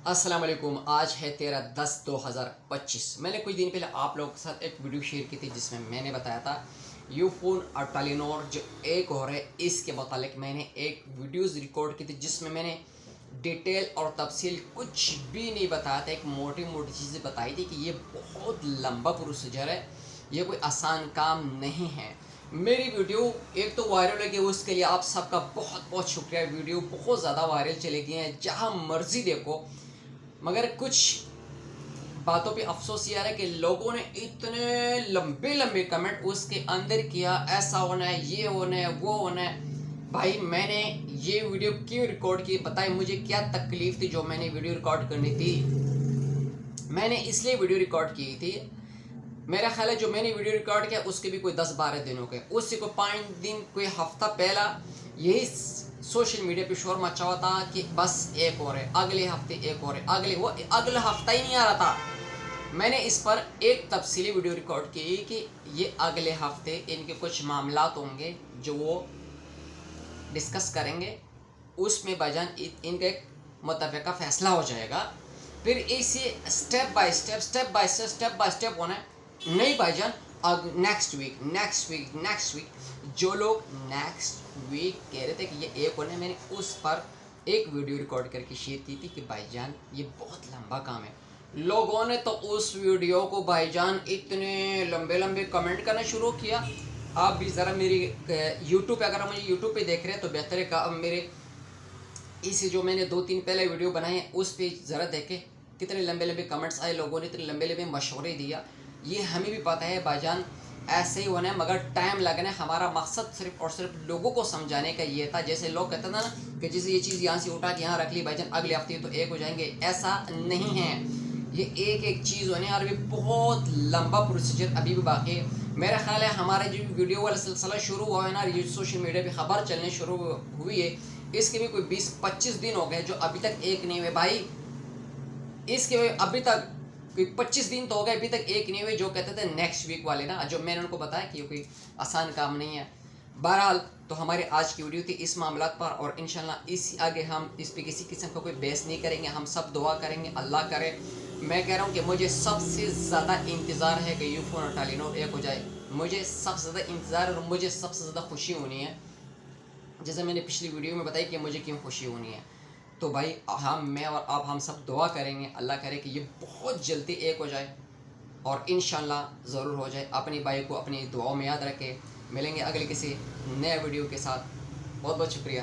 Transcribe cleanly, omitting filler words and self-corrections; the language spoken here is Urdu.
السلام علیکم. آج ہے 13/10/2025. میں نے کچھ دن پہلے آپ لوگوں کے ساتھ ایک ویڈیو شیئر کی تھی جس میں نے بتایا تھا یو فون اور ٹیلینور جو ایک اور ہے اس کے متعلق میں نے ایک ویڈیوز ریکارڈ کی تھی جس میں نے ڈیٹیل اور تفصیل کچھ بھی نہیں بتایا تھا. ایک موٹی چیزیں بتائی تھی کہ یہ بہت لمبا پروسیجر ہے, یہ کوئی آسان کام نہیں ہے. میری ویڈیو ایک تو وائرل ہو گئی, اس کے لیے آپ سب کا بہت بہت شکریہ. ویڈیو بہت زیادہ وائرل چلے گئی ہیں, جہاں مرضی دیکھو. مگر کچھ باتوں پہ افسوس یہ آ رہا ہے کہ لوگوں نے اتنے لمبے کمنٹ اس کے اندر کیا, ایسا ہونا ہے, یہ ہونا ہے, وہ ہونا ہے. بھائی میں نے یہ ویڈیو کیوں ریکارڈ کی بتائیں, مجھے کیا تکلیف تھی جو میں نے ویڈیو ریکارڈ کرنی تھی. میں نے اس لیے ویڈیو ریکارڈ کی تھی, میرا خیال ہے جو میں نے ویڈیو ریکارڈ کیا اس کے بھی کوئی 10-12 دن ہو گئے. اس سے کوئی 5 دن کوئی ہفتہ پہلا یہی سوشل میڈیا پہ شور مچا ہوا تھا کہ بس ایک اور ہے, اگلے ہفتے ایک اور ہے, اگلے ہفتہ ہی نہیں آ رہا تھا. میں نے اس پر ایک تفصیلی ویڈیو ریکارڈ کی کہ یہ اگلے ہفتے ان کے کچھ معاملات ہوں گے جو وہ ڈسکس کریں گے, اس میں بجان ان کا ایک متفقہ فیصلہ ہو جائے گا. پھر اسی سٹیپ بائی سٹیپ ہونا ہے. نہیں بھائی جان, نیکسٹ ویک جو لوگ نیکسٹ ویک کہہ رہے تھے کہ یہ ایک ہونے, میں نے اس پر ایک ویڈیو ریکارڈ کر کے شیئر کی تھی کہ بھائی جان یہ بہت لمبا کام ہے. لوگوں نے تو اس ویڈیو کو بھائی جان اتنے لمبے کمنٹ کرنا شروع کیا. آپ بھی ذرا میری یوٹیوب پہ, اگر مجھے یوٹیوب پہ دیکھ رہے ہیں تو بہتر ہے کہ میرے اس جو میں نے 2-3 پہلے ویڈیو بنائے ہیں اس پہ ذرا دیکھیں کتنے لمبے کمنٹس آئے, لوگوں نے اتنے لمبے مشورے دیا. یہ ہمیں بھی پتہ ہے بھائی جان ایسے ہی ہونا ہے, مگر ٹائم لگنا ہے. ہمارا مقصد صرف اور صرف لوگوں کو سمجھانے کا یہ تھا. جیسے لوگ کہتے ہیں نا کہ جیسے یہ چیز یہاں سے اٹھا کے یہاں رکھ لی بھائی جان اگلے ہفتے تو ایک ہو جائیں گے, ایسا نہیں ہے. یہ ایک چیز ہونے اور بھی بہت لمبا پروسیجر ابھی بھی باقی ہے. میرا خیال ہے ہمارا جو ویڈیو والا سلسلہ شروع ہوا ہے نا, یہ سوشل میڈیا پہ خبر چلنے شروع ہوئی ہے, اس کے بھی کوئی 20-25 دن ہو گئے جو ابھی تک ایک نہیں ہوئے. بھائی اس کے ابھی تک کوئی 25 دن تو ہو گئے, ابھی تک ایک نہیں ہوئے. جو کہتے تھے نیکسٹ ویک والے نا, جو میں نے ان کو بتایا کہ یہ کوئی آسان کام نہیں ہے. بہرحال تو ہماری آج کی ویڈیو تھی اس معاملات پر, اور انشاءاللہ اس آگے ہم اس پہ کسی قسم کا کوئی بحث نہیں کریں گے. ہم سب دعا کریں گے اللہ کرے. میں کہہ رہا ہوں کہ مجھے سب سے زیادہ انتظار ہے کہ یو فون اور ٹیلینور ایک ہو جائے. مجھے سب سے زیادہ انتظار اور مجھے سب سے زیادہ خوشی ہونی ہے, جیسے میں نے پچھلی ویڈیو میں بتائی کہ مجھے کیوں خوشی ہونی ہے. تو بھائی میں اور آپ ہم سب دعا کریں گے, اللہ کرے کہ یہ بہت جلدی ایک ہو جائے, اور انشاءاللہ ضرور ہو جائے. اپنی بھائی کو اپنی دعاؤں میں یاد رکھے. ملیں گے اگلے کسی نئے ویڈیو کے ساتھ. بہت شکریہ.